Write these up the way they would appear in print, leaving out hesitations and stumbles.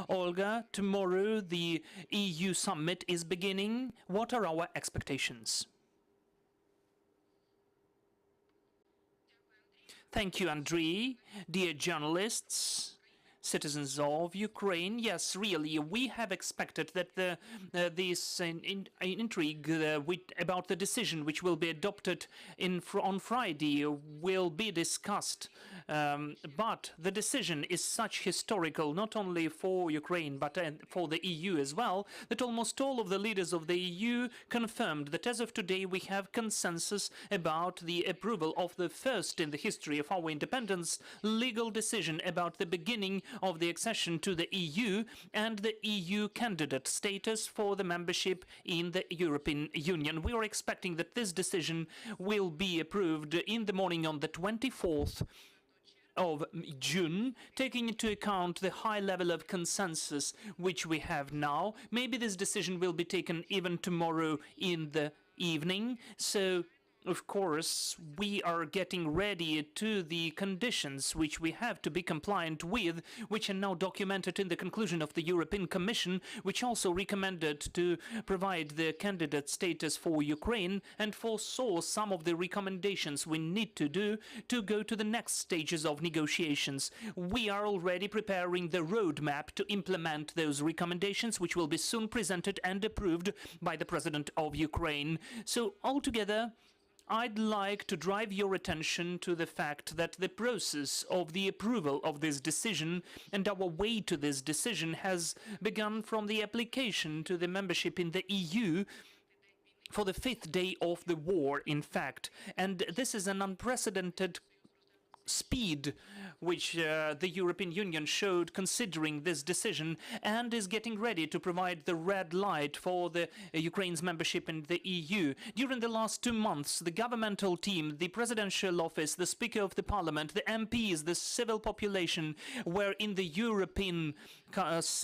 Olga, tomorrow the EU summit is beginning. What are our expectations? Thank you, Andriy. Dear journalists, citizens of Ukraine, yes, really, we have expected that this intrigue about the decision which will be adopted on Friday will be discussed. But the decision is such historical, not only for Ukraine, but for the EU as well, that almost all of the leaders of the EU confirmed that as of today we have consensus about the approval of the first in the history of our independence legal decision about the beginning of the accession to the EU and the EU candidate status for the membership in the European Union. We are expecting that this decision will be approved in the morning on the 24th of June, taking into account the high level of consensus which we have now. Maybe this decision will be taken even tomorrow in the evening. So of course, we are getting ready to the conditions which we have to be compliant with, which are now documented in the conclusion of the European Commission, which also recommended to provide the candidate status for Ukraine and foresaw some of the recommendations we need to do to go to the next stages of negotiations. We are already preparing the roadmap to implement those recommendations, which will be soon presented and approved by the President of Ukraine. So altogether, I'd like to drive your attention to the fact that the process of the approval of this decision and our way to this decision has begun from the application to the membership in the EU for the 5th day of the war, in fact. And this is an unprecedented speed which the European Union showed considering this decision and is getting ready to provide the red light for the Ukraine's membership in the EU. During the last 2 months, the governmental team, the presidential office, the Speaker of the Parliament, the MPs, the civil population were in the European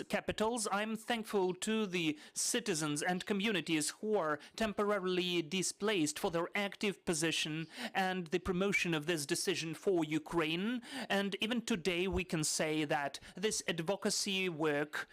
capitals. I'm thankful to the citizens and communities who are temporarily displaced for their active position and the promotion of this decision for Ukraine. And even today we can say that this advocacy work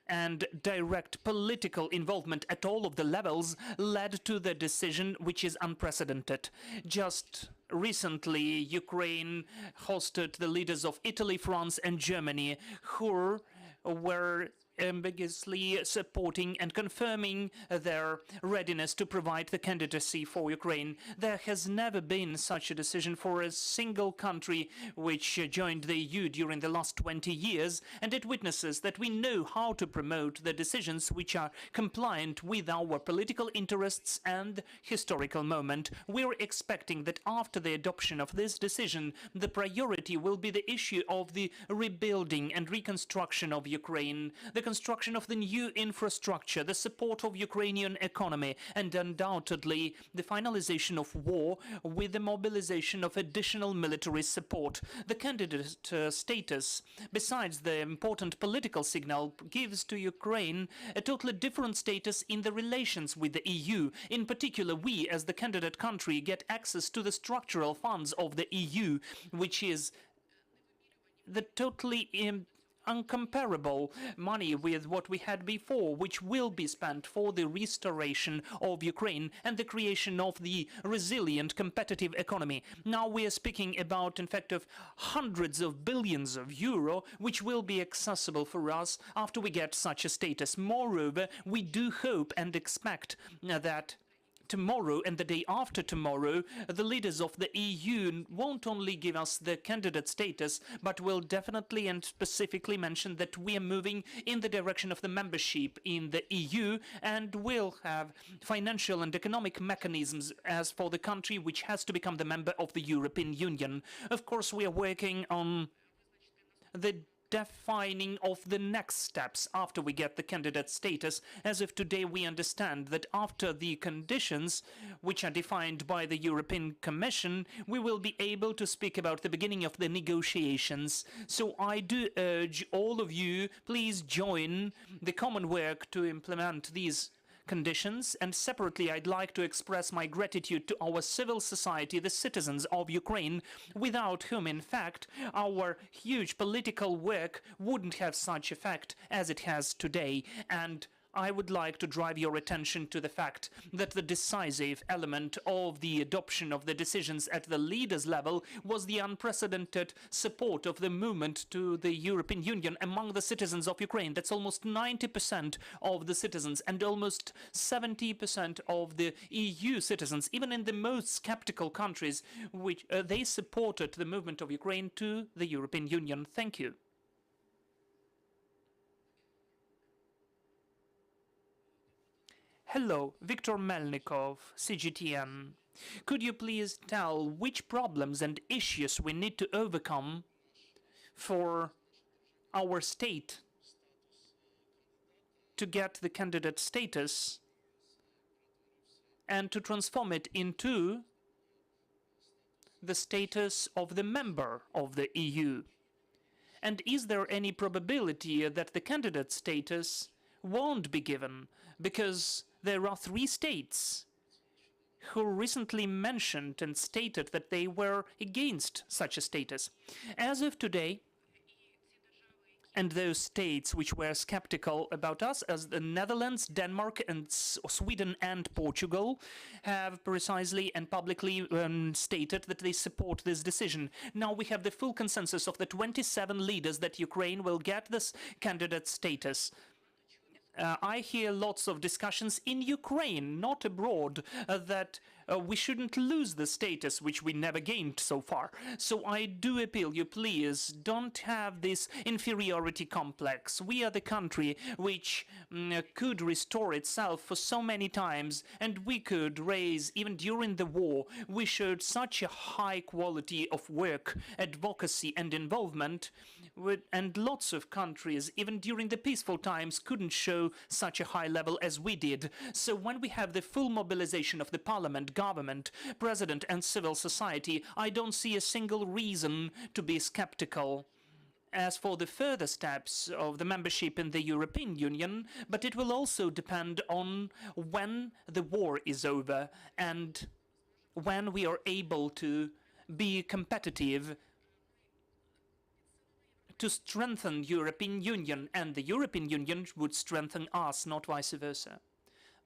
and direct political involvement at all of the levels led to the decision which is unprecedented. Just recently, Ukraine hosted the leaders of Italy, France and Germany who were ambiguously supporting and confirming their readiness to provide the candidacy for Ukraine. There has never been such a decision for a single country which joined the EU during the last 20 years, and it witnesses that we know how to promote the decisions which are compliant with our political interests and historical moment. We're expecting that after the adoption of this decision, the priority will be the issue of the rebuilding and reconstruction of Ukraine, the construction of the new infrastructure, the support of Ukrainian economy, and undoubtedly the finalization of war with the mobilization of additional military support. The candidate status, besides the important political signal, gives to Ukraine a totally different status in the relations with the EU. In particular, we, as the candidate country, get access to the structural funds of the EU, which is the totally uncomparable money with what we had before, which will be spent for the restoration of Ukraine and the creation of the resilient competitive economy. Now we are speaking about, in fact, of hundreds of billions of euro, which will be accessible for us after we get such a status. Moreover, we do hope and expect that tomorrow and the day after tomorrow, the leaders of the EU won't only give us the candidate status, but will definitely and specifically mention that we are moving in the direction of the membership in the EU and will have financial and economic mechanisms as for the country which has to become the member of the European Union. Of course, we are working on the defining of the next steps after we get the candidate status. As of today, we understand that after the conditions which are defined by the European Commission, we will be able to speak about the beginning of the negotiations. So I do urge all of you, please join the common work to implement these conditions, and separately I'd like to express my gratitude to our civil society, the citizens of Ukraine, without whom, in fact, our huge political work wouldn't have such effect as it has today. And I would like to drive your attention to the fact that the decisive element of the adoption of the decisions at the leaders' level was the unprecedented support of the movement to the European Union among the citizens of Ukraine. That's almost 90% of the citizens and almost 70% of the EU citizens, even in the most skeptical countries, which they supported the movement of Ukraine to the European Union. Thank you. Hello, Viktor Melnikov, CGTN. Could you please tell which problems and issues we need to overcome for our state to get the candidate status and to transform it into the status of the member of the EU? And is there any probability that the candidate status won't be given? Because there are 3 states who recently mentioned and stated that they were against such a status. As of today, and those states which were skeptical about us, as the Netherlands, Denmark, and Sweden and Portugal, have precisely and publicly stated that they support this decision. Now we have the full consensus of the 27 leaders that Ukraine will get this candidate status. I hear lots of discussions in Ukraine, not abroad, that we shouldn't lose the status which we never gained so far. So I do appeal you, please, don't have this inferiority complex. We are the country which could restore itself for so many times, and we could raise, even during the war, we showed such a high quality of work, advocacy and involvement, and lots of countries, even during the peaceful times, couldn't show such a high level as we did. So when we have the full mobilization of the parliament, government, president and civil society, I don't see a single reason to be skeptical. As for the further steps of the membership in the European Union, but it will also depend on when the war is over and when we are able to be competitive to strengthen European Union, and the European Union would strengthen us, not vice versa.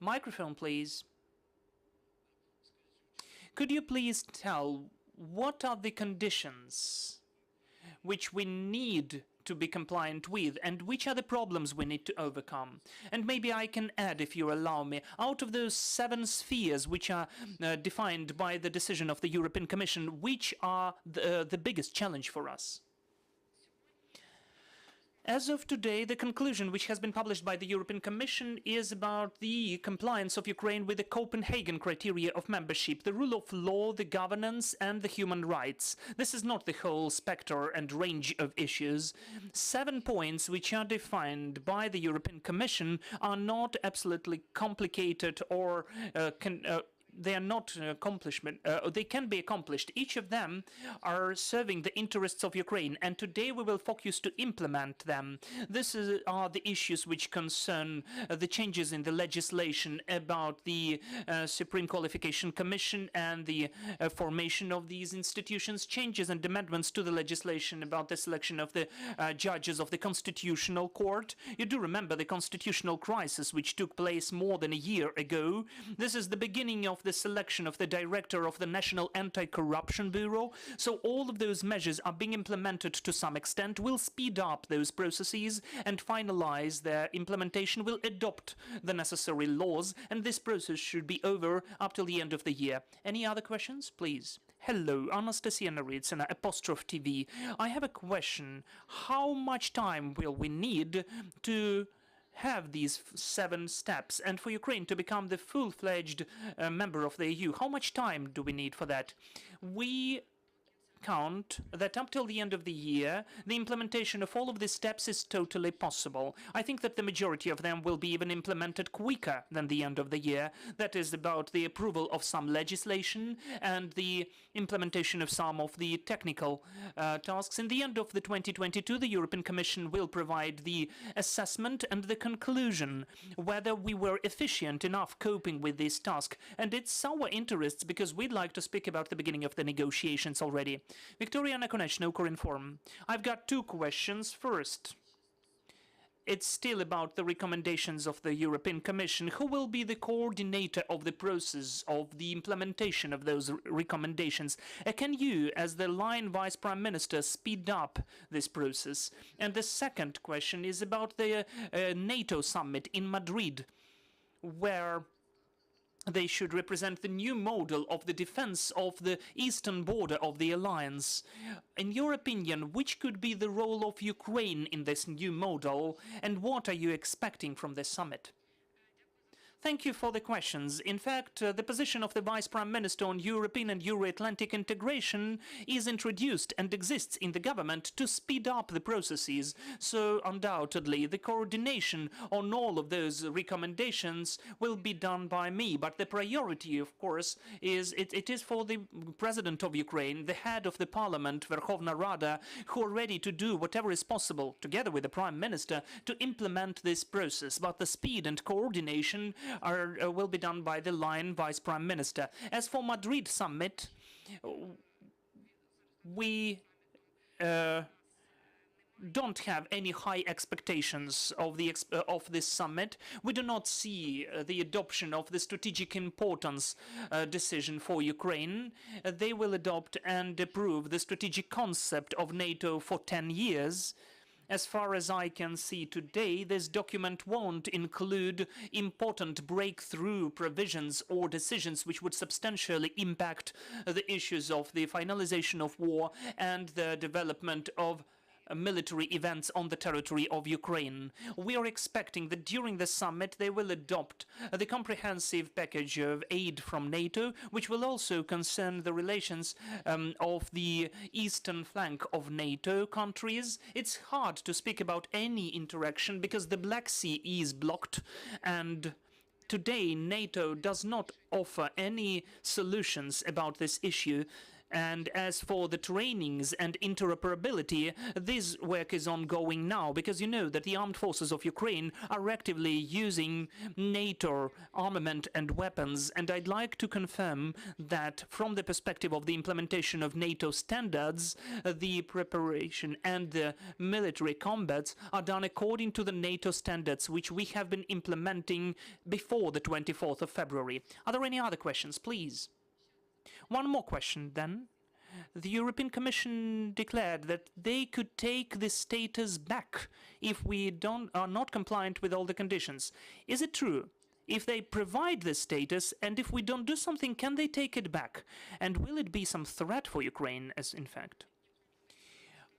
Microphone, please. Could you please tell what are the conditions which we need to be compliant with, and which are the problems we need to overcome? And maybe I can add, if you allow me, out of those 7 spheres which are defined by the decision of the European Commission, which are the biggest challenge for us? As of today, the conclusion which has been published by the European Commission is about the compliance of Ukraine with the Copenhagen criteria of membership, the rule of law, the governance and the human rights. This is not the whole spectre and range of issues. 7 points which are defined by the European Commission are not absolutely complicated or they are not accomplishment. They can be accomplished. Each of them are serving the interests of Ukraine, and today we will focus to implement them. These are the issues which concern the changes in the legislation about the Supreme Qualification Commission and the formation of these institutions, changes and amendments to the legislation about the selection of the judges of the Constitutional Court. You do remember the constitutional crisis which took place more than a year ago. This is the beginning of the selection of the director of the National Anti-Corruption Bureau. So all of those measures are being implemented to some extent, will speed up those processes and finalize their implementation, will adopt the necessary laws, and this process should be over up till the end of the year. Any other questions, please? Hello, Anastasia Naritsina, Apostrophe TV. I have a question. How much time will we need to have these 7 steps, and for Ukraine to become the full-fledged member of the EU? How much time do we need for that? We account that up till the end of the year, the implementation of all of these steps is totally possible. I think that the majority of them will be even implemented quicker than the end of the year. That is about the approval of some legislation and the implementation of some of the technical tasks. In the end of the 2022, the European Commission will provide the assessment and the conclusion whether we were efficient enough coping with this task. And it's our interests because we'd like to speak about the beginning of the negotiations already. Victoria Nakonechna, Ukrinform. I've got two questions. First, it's still about the recommendations of the European Commission. Who will be the coordinator of the process of the implementation of those recommendations? Can you, as the line Vice Prime Minister, speed up this process? And the second question is about the NATO summit in Madrid, where they should represent the new model of the defense of the eastern border of the alliance. In your opinion, which could be the role of Ukraine in this new model, and what are you expecting from this summit? Thank you for the questions. In fact, the position of the Vice Prime Minister on European and Euroatlantic integration is introduced and exists in the government to speed up the processes. So undoubtedly, the coordination on all of those recommendations will be done by me. But the priority, of course, is it is for the President of Ukraine, the head of the Parliament, Verkhovna Rada, who are ready to do whatever is possible, together with the Prime Minister, to implement this process. But the speed and coordination will be done by the line Vice Prime Minister. As for Madrid summit, we don't have any high expectations of this summit. We do not see the adoption of the strategic importance decision for Ukraine. They will adopt and approve the strategic concept of NATO for 10 years. As far as I can see today, this document won't include important breakthrough provisions or decisions which would substantially impact the issues of the finalization of war and the development of military events on the territory of Ukraine. We are expecting that during the summit they will adopt the comprehensive package of aid from NATO, which will also concern the relations of the eastern flank of NATO countries. It's hard to speak about any interaction because the Black Sea is blocked, and today NATO does not offer any solutions about this issue. And as for the trainings and interoperability, this work is ongoing now, because you know that the armed forces of Ukraine are actively using NATO armament and weapons. And I'd like to confirm that from the perspective of the implementation of NATO standards, the preparation and the military combats are done according to the NATO standards, which we have been implementing before the 24th of February. Are there any other questions, please? One more question, then. The European Commission declared that they could take this status back if we are not compliant with all the conditions. Is it true? If they provide this status, and if we don't do something, can they take it back? And will it be some threat for Ukraine, as in fact?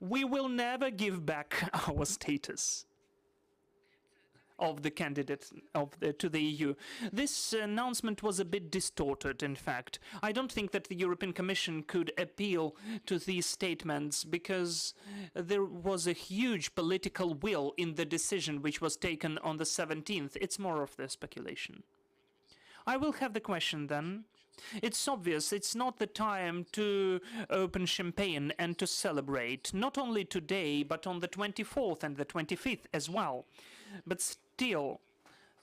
We will never give back our status of the candidate to the EU. This announcement was a bit distorted, in fact. I don't think that the European Commission could appeal to these statements because there was a huge political will in the decision which was taken on the 17th. It's more of the speculation. I will have the question then. It's obvious it's not the time to open champagne and to celebrate, not only today, but on the 24th and the 25th as well. But still,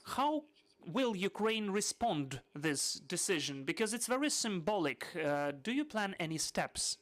how will Ukraine respond this decision? Because it's very symbolic. Do you plan any steps?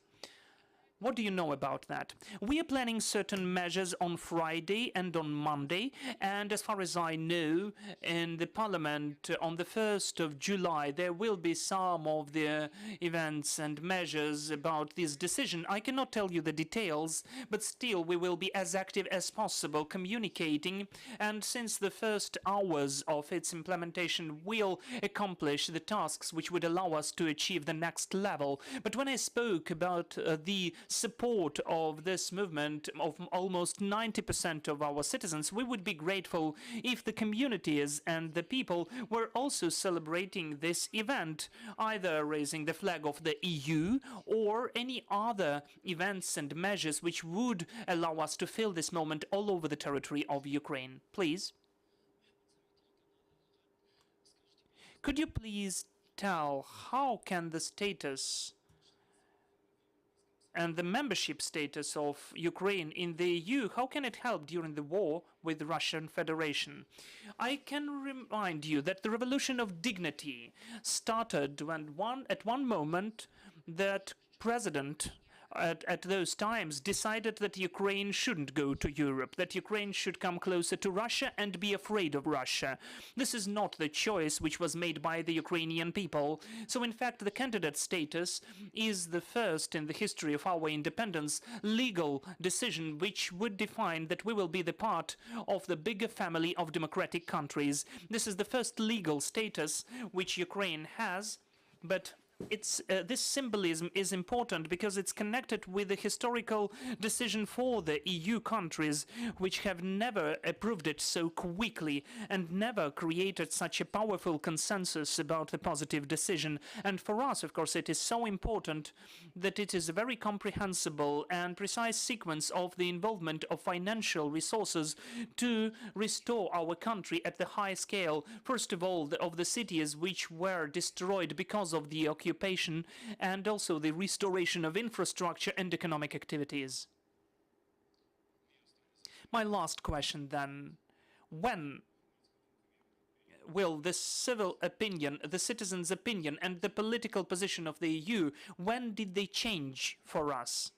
What do you know about that? We are planning certain measures on Friday and on Monday, and as far as I know, in the Parliament on the 1st of July, there will be some of the events and measures about this decision. I cannot tell you the details, but still we will be as active as possible communicating, and since the first hours of its implementation will accomplish the tasks which would allow us to achieve the next level. But when I spoke about the support of this movement of almost 90% of our citizens, we would be grateful if the communities and the people were also celebrating this event, either raising the flag of the EU or any other events and measures which would allow us to feel this moment all over the territory of Ukraine. Please. Could you please tell how can the status and the membership status of Ukraine in the EU, how can it help during the war with the Russian Federation? I can remind you that the revolution of dignity started when at one moment that president at those times decided that Ukraine shouldn't go to Europe, that Ukraine should come closer to Russia and be afraid of Russia. This is not the choice which was made by the Ukrainian people. So in fact, the candidate status is the first in the history of our independence legal decision which would define that we will be the part of the bigger family of democratic countries. This is the first legal status which Ukraine has, but this symbolism is important because it's connected with the historical decision for the EU countries, which have never approved it so quickly and never created such a powerful consensus about the positive decision. And for us, of course, it is so important that it is a very comprehensible and precise sequence of the involvement of financial resources to restore our country at the high scale. First of all, of the cities which were destroyed because of the occupation, and also the restoration of infrastructure and economic activities. My last question then, when will the civil opinion, the citizens' opinion and the political position of the EU, when did they change for us?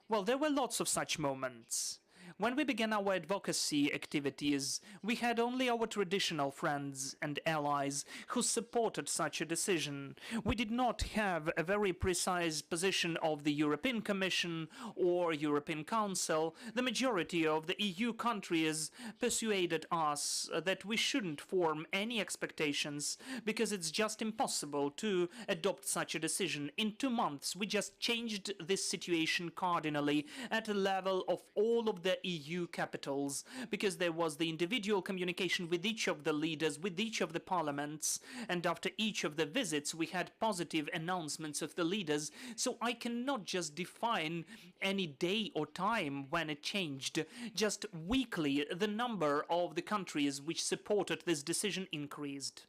Well, there were lots of such moments. When we began our advocacy activities, we had only our traditional friends and allies who supported such a decision. We did not have a very precise position of the European Commission or European Council. The majority of the EU countries persuaded us that we shouldn't form any expectations because it's just impossible to adopt such a decision. In 2 months, we just changed this situation cardinally at the level of all of the EU capitals, because there was the individual communication with each of the leaders, with each of the parliaments, and after each of the visits we had positive announcements of the leaders. So I cannot just define any day or time when it changed. Just weekly the number of the countries which supported this decision increased.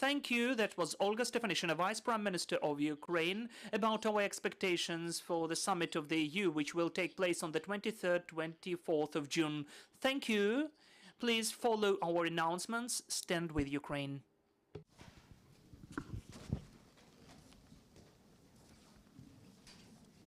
Thank you. That was Olga Stefanyshyna, Vice Prime Minister of Ukraine, about our expectations for the summit of the EU, which will take place on the 23rd, 24th of June. Thank you. Please follow our announcements. Stand with Ukraine.